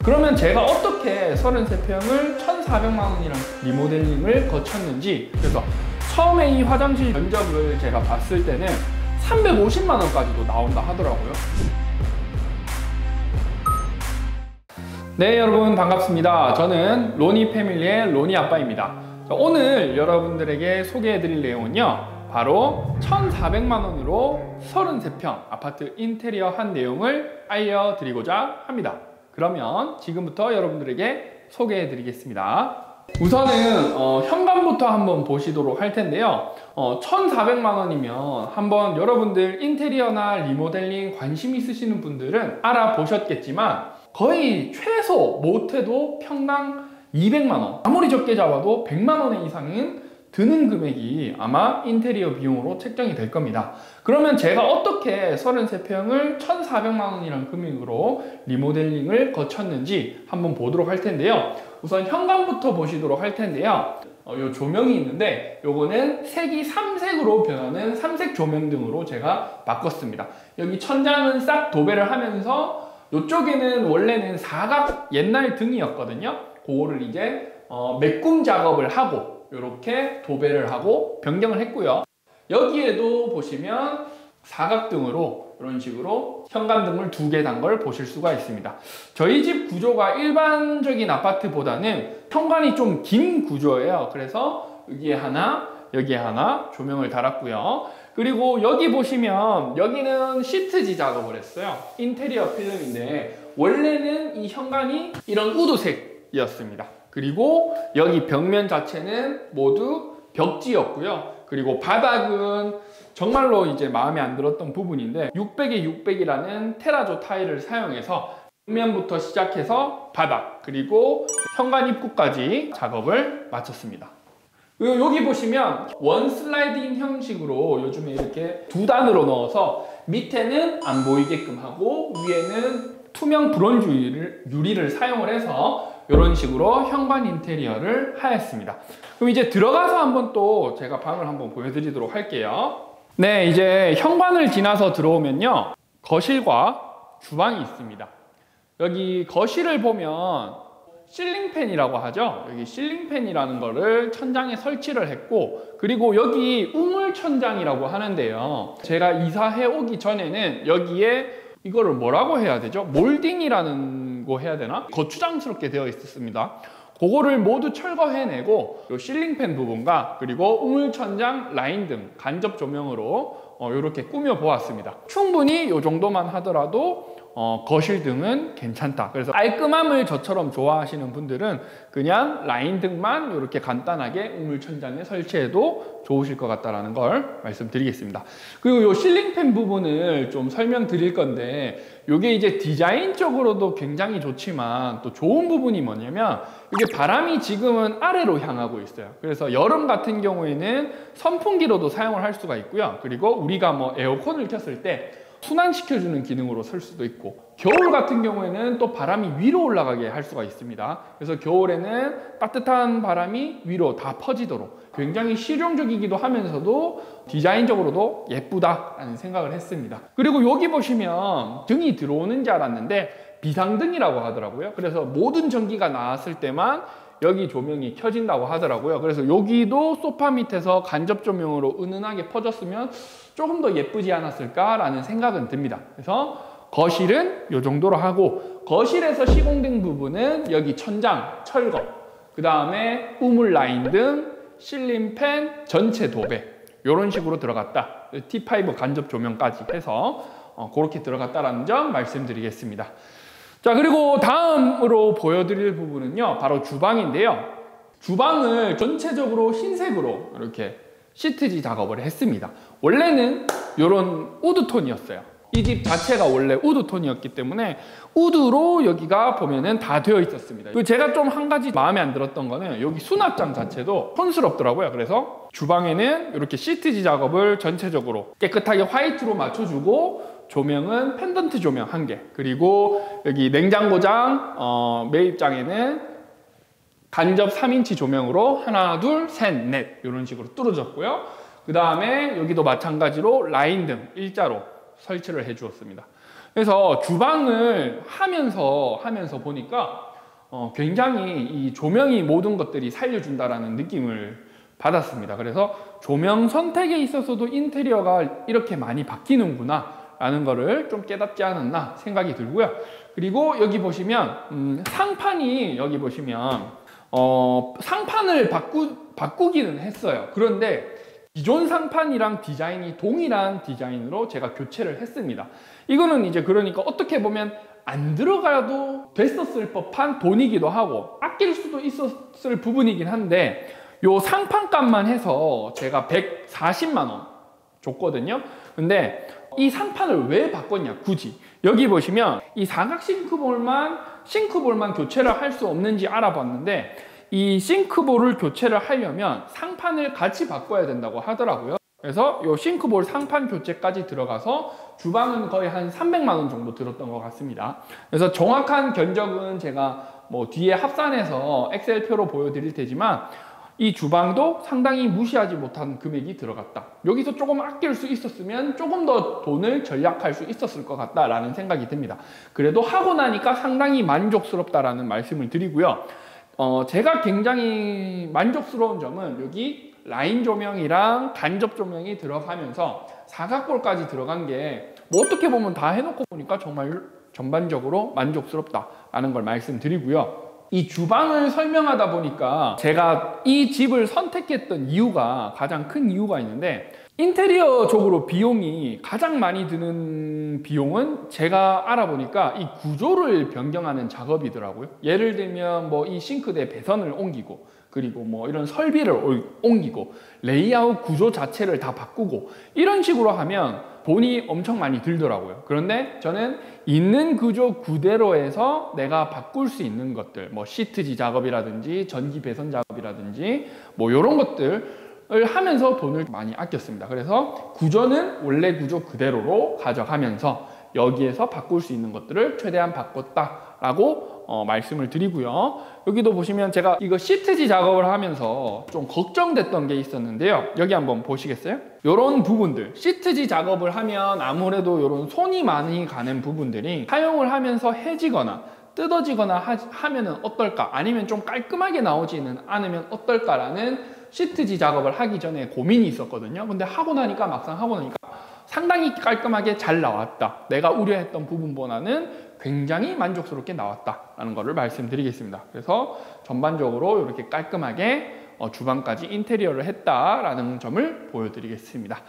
그러면 제가 어떻게 33평을 1,400만 원이랑 리모델링을 거쳤는지, 그래서 처음에 이 화장실 면적을 제가 봤을 때는 350만 원까지도 나온다 하더라고요. 네, 여러분 반갑습니다. 저는 로니 패밀리의 로니 아빠입니다. 오늘 여러분들에게 소개해드릴 내용은요, 바로 1,400만 원으로 33평 아파트 인테리어 한 내용을 알려드리고자 합니다. 그러면 지금부터 여러분들에게 소개해드리겠습니다. 우선은 현관부터 한번 보시도록 할 텐데요. 1,400만 원이면 한번 여러분들 인테리어나 리모델링 관심 있으시는 분들은 알아보셨겠지만, 거의 최소 못해도 평당 200만 원, 아무리 적게 잡아도 100만 원 이상은 드는 금액이 아마 인테리어 비용으로 책정이 될 겁니다. 그러면 제가 어떻게 33평을 1,400만 원이라는 금액으로 리모델링을 거쳤는지 한번 보도록 할 텐데요. 우선 현관부터 보시도록 할 텐데요. 요 조명이 있는데, 요거는 색이 3색으로 변하는 3색 조명 등으로 제가 바꿨습니다. 여기 천장은 싹 도배를 하면서, 요쪽에는 원래는 사각 옛날 등이었거든요. 그거를 이제 메꿈 작업을 하고 이렇게 도배를 하고 변경을 했고요. 여기에도 보시면 사각등으로 이런 식으로 현관등을 2개 단 걸 보실 수가 있습니다. 저희 집 구조가 일반적인 아파트보다는 현관이 좀 긴 구조예요. 그래서 여기에 하나, 여기에 하나 조명을 달았고요. 그리고 여기 보시면 여기는 시트지 작업을 했어요. 인테리어 필름인데 원래는 이 현관이 이런 우드색이었습니다. 그리고 여기 벽면 자체는 모두 벽지였고요. 그리고 바닥은 정말로 이제 마음에 안 들었던 부분인데 600에 600이라는 테라조 타일을 사용해서 벽면부터 시작해서 바닥, 그리고 현관 입구까지 작업을 마쳤습니다. 그리고 여기 보시면 원 슬라이딩 형식으로 요즘에 이렇게 2단으로 넣어서 밑에는 안 보이게끔 하고 위에는 투명 브론즈 유리를 사용을 해서 이런 식으로 현관 인테리어를 하였습니다. 그럼 이제 들어가서 한번 또 제가 방을 한번 보여드리도록 할게요. 네, 이제 현관을 지나서 들어오면요, 거실과 주방이 있습니다. 여기 거실을 보면 실링팬이라고 하죠. 여기 실링팬이라는 거를 천장에 설치를 했고, 그리고 여기 우물천장이라고 하는데요, 제가 이사해 오기 전에는 여기에 이거를 뭐라고 해야 되죠? 몰딩이라는 거 해야 되나? 거추장스럽게 되어 있었습니다. 그거를 모두 철거해내고 이 실링팬 부분과 그리고 우물천장 라인 등 간접 조명으로 이렇게 꾸며 보았습니다. 충분히 이 정도만 하더라도 거실 등은 괜찮다. 그래서 깔끔함을 저처럼 좋아하시는 분들은 그냥 라인 등만 이렇게 간단하게 우물천장에 설치해도 좋으실 것 같다는 걸 말씀드리겠습니다. 그리고 이 실링팬 부분을 좀 설명드릴 건데, 이게 이제 디자인적으로도 굉장히 좋지만 또 좋은 부분이 뭐냐면, 이게 바람이 지금은 아래로 향하고 있어요. 그래서 여름 같은 경우에는 선풍기로도 사용을 할 수가 있고요. 그리고 우리가 뭐 에어컨을 켰을 때 순환시켜주는 기능으로 쓸 수도 있고, 겨울 같은 경우에는 또 바람이 위로 올라가게 할 수가 있습니다. 그래서 겨울에는 따뜻한 바람이 위로 다 퍼지도록 굉장히 실용적이기도 하면서도 디자인적으로도 예쁘다라는 생각을 했습니다. 그리고 여기 보시면 등이 들어오는 줄 알았는데 비상등이라고 하더라고요. 그래서 모든 전기가 나왔을 때만 여기 조명이 켜진다고 하더라고요. 그래서 여기도 소파 밑에서 간접 조명으로 은은하게 퍼졌으면 조금 더 예쁘지 않았을까라는 생각은 듭니다. 그래서 거실은 이 정도로 하고, 거실에서 시공된 부분은 여기 천장, 철거, 그 다음에 우물 라인 등 실링팬 전체 도배, 이런 식으로 들어갔다. T5 간접 조명까지 해서 그렇게 들어갔다라는 점 말씀드리겠습니다. 자, 그리고 다음으로 보여드릴 부분은요, 바로 주방인데요. 주방을 전체적으로 흰색으로 이렇게 시트지 작업을 했습니다. 원래는 이런 우드톤이었어요. 이 집 자체가 원래 우드톤이었기 때문에 우드로 여기가 보면은 다 되어 있었습니다. 그리고 제가 좀 한 가지 마음에 안 들었던 거는 여기 수납장 자체도 촌스럽더라고요. 그래서 주방에는 이렇게 시트지 작업을 전체적으로 깨끗하게 화이트로 맞춰주고, 조명은 펜던트 조명 1개, 그리고 여기 냉장고장 매입장에는 간접 3인치 조명으로 하나, 둘, 셋, 넷 이런 식으로 뚫어졌고요. 그 다음에 여기도 마찬가지로 라인 등 일자로 설치를 해 주었습니다. 그래서 주방을 하면서 보니까 굉장히 이 조명이 모든 것들이 살려준다라는 느낌을 받았습니다. 그래서 조명 선택에 있어서도 인테리어가 이렇게 많이 바뀌는구나 라는 거를 좀 깨닫지 않았나 생각이 들고요. 그리고 여기 보시면 상판이 여기 보시면 상판을 바꾸기는 했어요. 그런데 기존 상판이랑 디자인이 동일한 디자인으로 제가 교체를 했습니다. 이거는 이제 그러니까 어떻게 보면 안 들어가도 됐었을 법한 돈이기도 하고 아낄 수도 있었을 부분이긴 한데 요 상판값만 해서 제가 140만 원 줬거든요. 근데 이 상판을 왜 바꿨냐 굳이 여기 보시면 이 사각 싱크볼만 교체를 할 수 없는지 알아봤는데 이 싱크볼을 교체를 하려면 상판을 같이 바꿔야 된다고 하더라고요. 그래서 이 싱크볼 상판 교체까지 들어가서 주방은 거의 한 300만 원 정도 들었던 것 같습니다. 그래서 정확한 견적은 제가 뭐 뒤에 합산해서 엑셀표로 보여드릴 테지만 이 주방도 상당히 무시하지 못한 금액이 들어갔다. 여기서 조금 아낄 수 있었으면 조금 더 돈을 절약할 수 있었을 것 같다라는 생각이 듭니다. 그래도 하고 나니까 상당히 만족스럽다라는 말씀을 드리고요. 제가 굉장히 만족스러운 점은 여기 라인 조명이랑 간접 조명이 들어가면서 사각볼까지 들어간 게 뭐 어떻게 보면 다 해놓고 보니까 정말 전반적으로 만족스럽다라는 걸 말씀드리고요. 이 주방을 설명하다 보니까 제가 이 집을 선택했던 이유가 가장 큰 이유가 있는데 인테리어적으로 비용이 가장 많이 드는 비용은 제가 알아보니까 이 구조를 변경하는 작업이더라고요. 예를 들면 뭐 이 싱크대 배선을 옮기고 그리고 뭐 이런 설비를 옮기고 레이아웃 구조 자체를 다 바꾸고 이런 식으로 하면 돈이 엄청 많이 들더라고요. 그런데 저는 있는 구조 그대로 해서 내가 바꿀 수 있는 것들 뭐 시트지 작업이라든지 전기 배선 작업이라든지 뭐 이런 것들을 하면서 돈을 많이 아꼈습니다. 그래서 구조는 원래 구조 그대로로 가져가면서 여기에서 바꿀 수 있는 것들을 최대한 바꿨다라고 말씀을 드리고요. 여기도 보시면 제가 이거 시트지 작업을 하면서 좀 걱정됐던 게 있었는데요. 여기 한번 보시겠어요? 이런 부분들 시트지 작업을 하면 아무래도 이런 손이 많이 가는 부분들이 사용을 하면서 해지거나 뜯어지거나 하면은 어떨까 아니면 좀 깔끔하게 나오지는 않으면 어떨까라는 시트지 작업을 하기 전에 고민이 있었거든요. 근데 막상 하고 나니까 상당히 깔끔하게 잘 나왔다. 내가 우려했던 부분보다는 굉장히 만족스럽게 나왔다라는 것을 말씀드리겠습니다. 그래서 전반적으로 이렇게 깔끔하게 주방까지 인테리어를 했다라는 점을 보여드리겠습니다.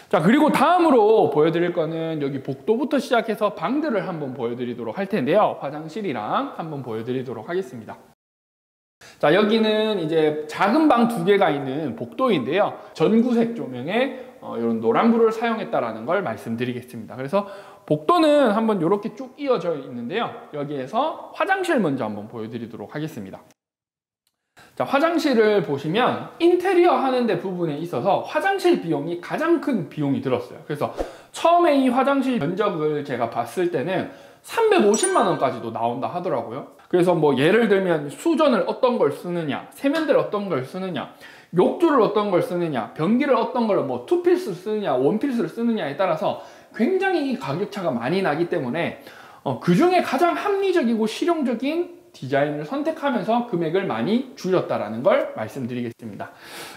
자, 그리고 다음으로 보여드릴 거는 여기 복도부터 시작해서 방들을 한번 보여드리도록 할 텐데요. 화장실이랑 한번 보여드리도록 하겠습니다. 자, 여기는 이제 작은 방 2개가 있는 복도인데요. 전구색 조명에 이런 노란불을 사용했다라는 걸 말씀드리겠습니다. 그래서 복도는 한번 이렇게 쭉 이어져 있는데요. 여기에서 화장실 먼저 한번 보여드리도록 하겠습니다. 자, 화장실을 보시면 인테리어 하는데 부분에 있어서 화장실 비용이 가장 큰 비용이 들었어요. 그래서 처음에 이 화장실 견적을 제가 봤을 때는 350만 원까지도 나온다 하더라고요. 그래서 뭐 예를 들면 수전을 어떤 걸 쓰느냐, 세면대를 어떤 걸 쓰느냐, 욕조를 어떤 걸 쓰느냐, 변기를 어떤 걸 뭐 투필스 쓰느냐, 원필스를 쓰느냐에 따라서 굉장히 이 가격차가 많이 나기 때문에 그 중에 가장 합리적이고 실용적인 디자인을 선택하면서 금액을 많이 줄였다라는 걸 말씀드리겠습니다.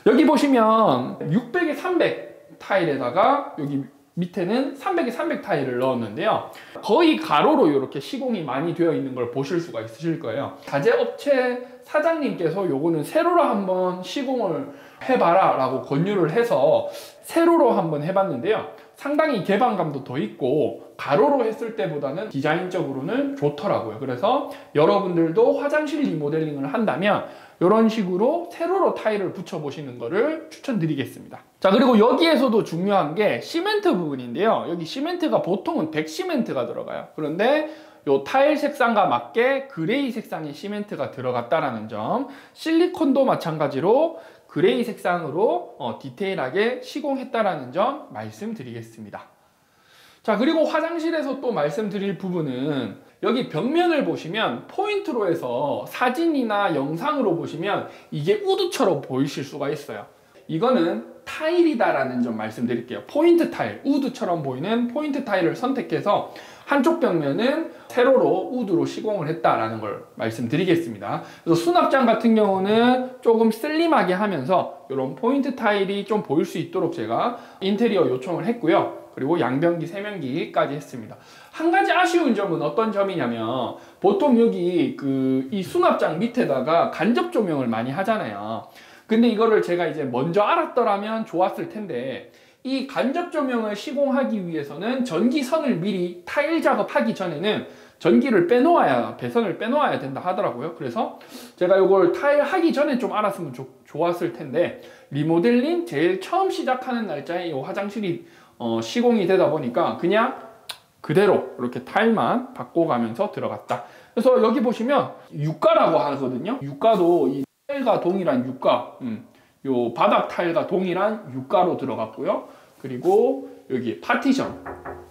여기 보시면 600에 300 타일에다가 여기 밑에는 300에 300 타일을 넣었는데요. 거의 가로로 이렇게 시공이 많이 되어 있는 걸 보실 수가 있으실 거예요. 자재업체 사장님께서 요거는 세로로 한번 시공을 해봐라 라고 권유를 해서 세로로 한번 해봤는데요. 상당히 개방감도 더 있고 가로로 했을 때보다는 디자인적으로는 좋더라고요. 그래서 여러분들도 화장실 리모델링을 한다면 이런 식으로 세로로 타일을 붙여보시는 것을 추천드리겠습니다. 자, 그리고 여기에서도 중요한 게 시멘트 부분인데요. 여기 시멘트가 보통은 100시멘트가 들어가요. 그런데 요 타일 색상과 맞게 그레이 색상의 시멘트가 들어갔다라는 점, 실리콘도 마찬가지로 그레이 색상으로 디테일하게 시공했다라는 점 말씀드리겠습니다. 자, 그리고 화장실에서 또 말씀드릴 부분은 여기 벽면을 보시면 포인트로 해서 사진이나 영상으로 보시면 이게 우드처럼 보이실 수가 있어요. 이거는 타일이다라는 점 말씀드릴게요. 포인트 타일, 우드처럼 보이는 포인트 타일을 선택해서 한쪽 벽면은 세로로 우드로 시공을 했다라는 걸 말씀드리겠습니다. 그래서 수납장 같은 경우는 조금 슬림하게 하면서 이런 포인트 타일이 좀 보일 수 있도록 제가 인테리어 요청을 했고요. 그리고 양변기, 세면기까지 했습니다. 한 가지 아쉬운 점은 어떤 점이냐면 보통 여기 이 수납장 밑에다가 간접 조명을 많이 하잖아요. 근데 이거를 제가 이제 먼저 알았더라면 좋았을 텐데 이 간접 조명을 시공하기 위해서는 전기선을 미리 타일 작업하기 전에는 전기를 빼놓아야, 배선을 빼놓아야 된다 하더라고요. 그래서 제가 이걸 타일 하기 전에 좀 알았으면 좋았을 텐데 리모델링 제일 처음 시작하는 날짜에 이 화장실이 시공이 되다 보니까 그냥 그대로 이렇게 타일만 바꿔가면서 들어갔다. 그래서 여기 보시면 유가라고 하거든요. 유가도 이 타일과 동일한 유가, 요 바닥 타일과 동일한 유가로 들어갔고요. 그리고 여기 파티션,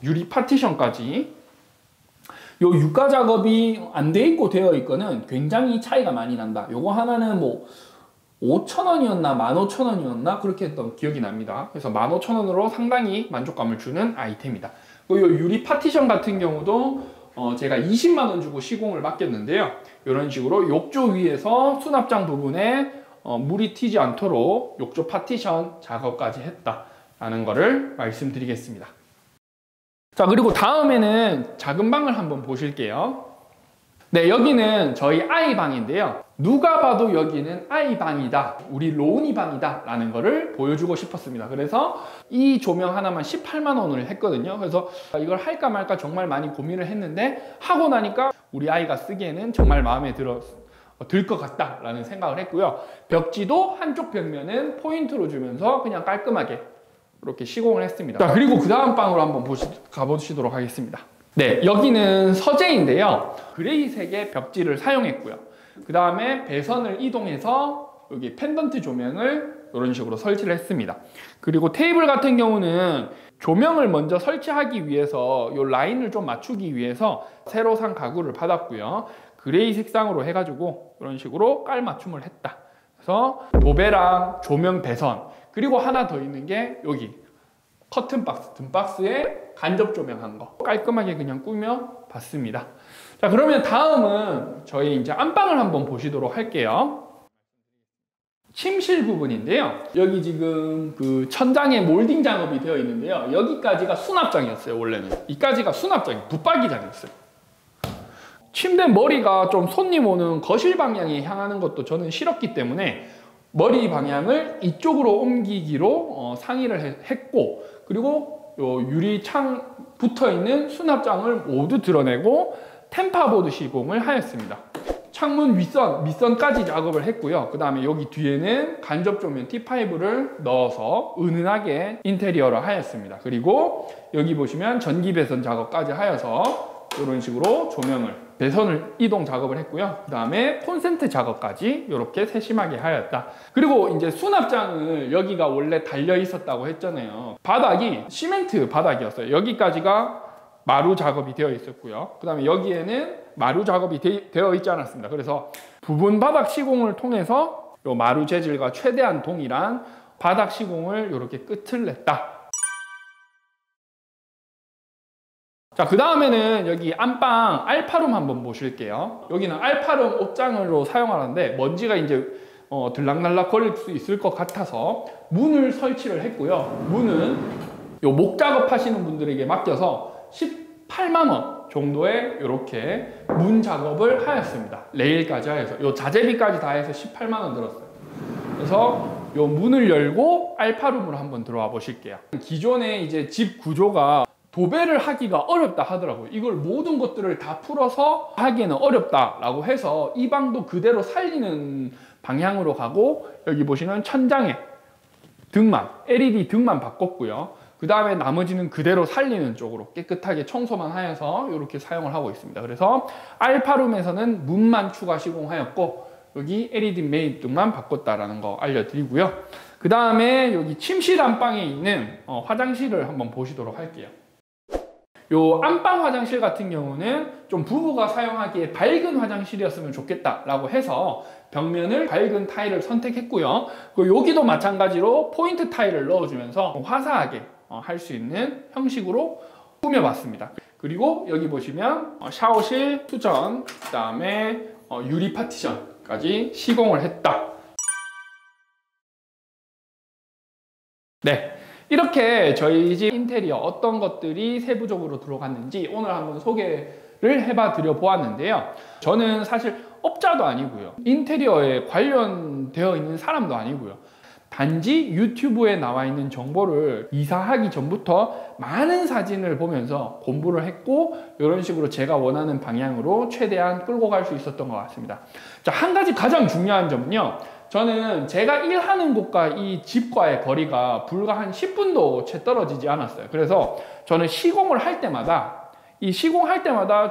유리 파티션까지. 요 유가 작업이 안 돼 있고 되어 있거는 굉장히 차이가 많이 난다. 요거 하나는 뭐 5,000원이었나 15,000원이었나 그렇게 했던 기억이 납니다. 그래서 15,000원으로 상당히 만족감을 주는 아이템이다. 그리고 요 유리 파티션 같은 경우도 제가 20만 원 주고 시공을 맡겼는데요. 이런 식으로 욕조 위에서 수납장 부분에 물이 튀지 않도록 욕조 파티션 작업까지 했다라는 거를 말씀드리겠습니다. 자, 그리고 다음에는 작은 방을 한번 보실게요. 네, 여기는 저희 아이 방인데요. 누가 봐도 여기는 아이 방이다, 우리 로운이 방이다 라는 거를 보여주고 싶었습니다. 그래서 이 조명 하나만 18만 원을 했거든요. 그래서 이걸 할까 말까 정말 많이 고민을 했는데 하고 나니까 우리 아이가 쓰기에는 정말 마음에 들 것 같다 라는 생각을 했고요. 벽지도 한쪽 벽면은 포인트로 주면서 그냥 깔끔하게 이렇게 시공을 했습니다. 자, 그리고 그 다음 방으로 한번 가보시도록 하겠습니다. 네, 여기는 서재인데요. 그레이색의 벽지를 사용했고요. 그 다음에 배선을 이동해서 여기 펜던트 조명을 이런 식으로 설치를 했습니다. 그리고 테이블 같은 경우는 조명을 먼저 설치하기 위해서 이 라인을 좀 맞추기 위해서 새로 산 가구를 받았고요. 그레이 색상으로 해가지고 이런 식으로 깔맞춤을 했다. 그래서 도배랑 조명 배선, 그리고 하나 더 있는 게 여기 커튼 박스, 등 박스에 간접 조명한 거 깔끔하게 그냥 꾸며 봤습니다. 자, 그러면 다음은 저희 이제 안방을 한번 보시도록 할게요. 침실 부분인데요. 여기 지금 그 천장에 몰딩 작업이 되어 있는데요. 여기까지가 수납장이었어요. 원래는 이까지가 수납장이 붙박이장이었어요. 침대 머리가 좀 손님 오는 거실 방향에 향하는 것도 저는 싫었기 때문에 머리 방향을 이쪽으로 옮기기로 상의를 했고, 그리고 요 유리창 붙어있는 수납장을 모두 드러내고 템파보드 시공을 하였습니다. 창문 밑선까지 작업을 했고요. 그 다음에 여기 뒤에는 간접 조명 T5를 넣어서 은은하게 인테리어를 하였습니다. 그리고 여기 보시면 전기 배선 작업까지 하여서 이런 식으로 배선을 이동 작업을 했고요. 그 다음에 콘센트 작업까지 이렇게 세심하게 하였다. 그리고 이제 수납장을 여기가 원래 달려 있었다고 했잖아요. 바닥이 시멘트 바닥이었어요. 여기까지가 마루 작업이 되어 있었고요. 그 다음에 여기에는 마루 작업이 되어 있지 않았습니다. 그래서 부분 바닥 시공을 통해서 이 마루 재질과 최대한 동일한 바닥 시공을 이렇게 끝을 냈다. 자, 그 다음에는 여기 안방 알파룸 한번 보실게요. 여기는 알파룸 옷장으로 사용하는데 먼지가 이제 들락날락 거릴 수 있을 것 같아서 문을 설치를 했고요. 문은 요 목 작업 하시는 분들에게 맡겨서 18만 원 정도의 이렇게 문 작업을 하였습니다. 레일까지 하여서 요 자재비까지 다 해서 18만 원 들었어요. 그래서 요 문을 열고 알파룸으로 한번 들어와 보실게요. 기존에 이제 집 구조가 도배를 하기가 어렵다 하더라고요. 이걸 모든 것들을 다 풀어서 하기에는 어렵다라고 해서 이 방도 그대로 살리는 방향으로 가고, 여기 보시면 천장에 등만, LED 등만 바꿨고요. 그 다음에 나머지는 그대로 살리는 쪽으로 깨끗하게 청소만 하여서 이렇게 사용을 하고 있습니다. 그래서 알파룸에서는 문만 추가 시공하였고 여기 LED 메인 등만 바꿨다라는 거 알려드리고요. 그 다음에 여기 침실 안방에 있는 화장실을 한번 보시도록 할게요. 요 안방 화장실 같은 경우는 좀 부부가 사용하기에 밝은 화장실이었으면 좋겠다라고 해서 벽면을 밝은 타일을 선택했고요. 그리고 여기도 마찬가지로 포인트 타일을 넣어주면서 화사하게 할 수 있는 형식으로 꾸며봤습니다. 그리고 여기 보시면 샤워실, 수전, 그 다음에 유리 파티션까지 시공을 했다. 네, 이렇게 저희 집 인테리어 어떤 것들이 세부적으로 들어갔는지 오늘 한번 소개를 해봐 드려 보았는데요. 저는 사실 업자도 아니고요, 인테리어에 관련되어 있는 사람도 아니고요, 단지 유튜브에 나와 있는 정보를 이사하기 전부터 많은 사진을 보면서 공부를 했고, 이런 식으로 제가 원하는 방향으로 최대한 끌고 갈 수 있었던 것 같습니다. 자, 한 가지 가장 중요한 점은요, 저는 제가 일하는 곳과 이 집과의 거리가 불과 한 10분도 채 떨어지지 않았어요. 그래서 저는 시공을 할 때마다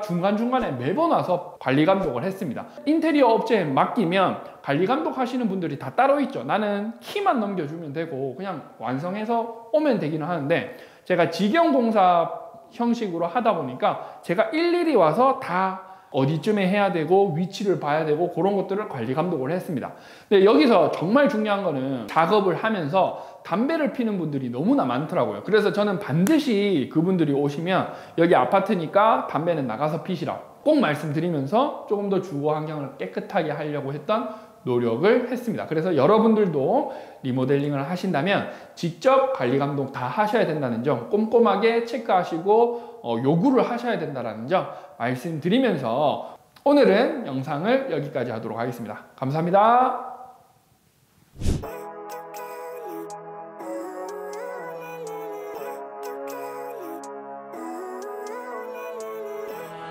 중간중간에 매번 와서 관리 감독을 했습니다. 인테리어 업체에 맡기면 관리 감독 하시는 분들이 다 따로 있죠. 나는 키만 넘겨주면 되고 그냥 완성해서 오면 되기는 하는데, 제가 직영공사 형식으로 하다 보니까 제가 일일이 와서 다 어디쯤에 해야 되고 위치를 봐야 되고 그런 것들을 관리 감독을 했습니다. 근데 여기서 정말 중요한 거는 작업을 하면서 담배를 피는 분들이 너무나 많더라고요. 그래서 저는 반드시 그분들이 오시면 여기 아파트니까 담배는 나가서 피시라 꼭 말씀드리면서 조금 더 주거 환경을 깨끗하게 하려고 했던 노력을 했습니다. 그래서 여러분들도 리모델링을 하신다면 직접 관리 감독 다 하셔야 된다는 점 꼼꼼하게 체크하시고 요구를 하셔야 된다는 점 말씀드리면서 오늘은 영상을 여기까지 하도록 하겠습니다. 감사합니다.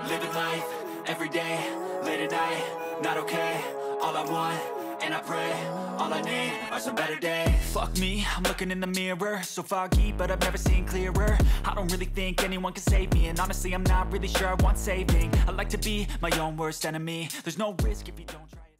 Living life, every day, late at night, not okay. All I want, and I pray, all I need are some better days. Fuck me, I'm looking in the mirror, so foggy, but I've never seen clearer. I don't really think anyone can save me, and honestly I'm not really sure I want saving. I like to be my own worst enemy, there's no risk if you don't try.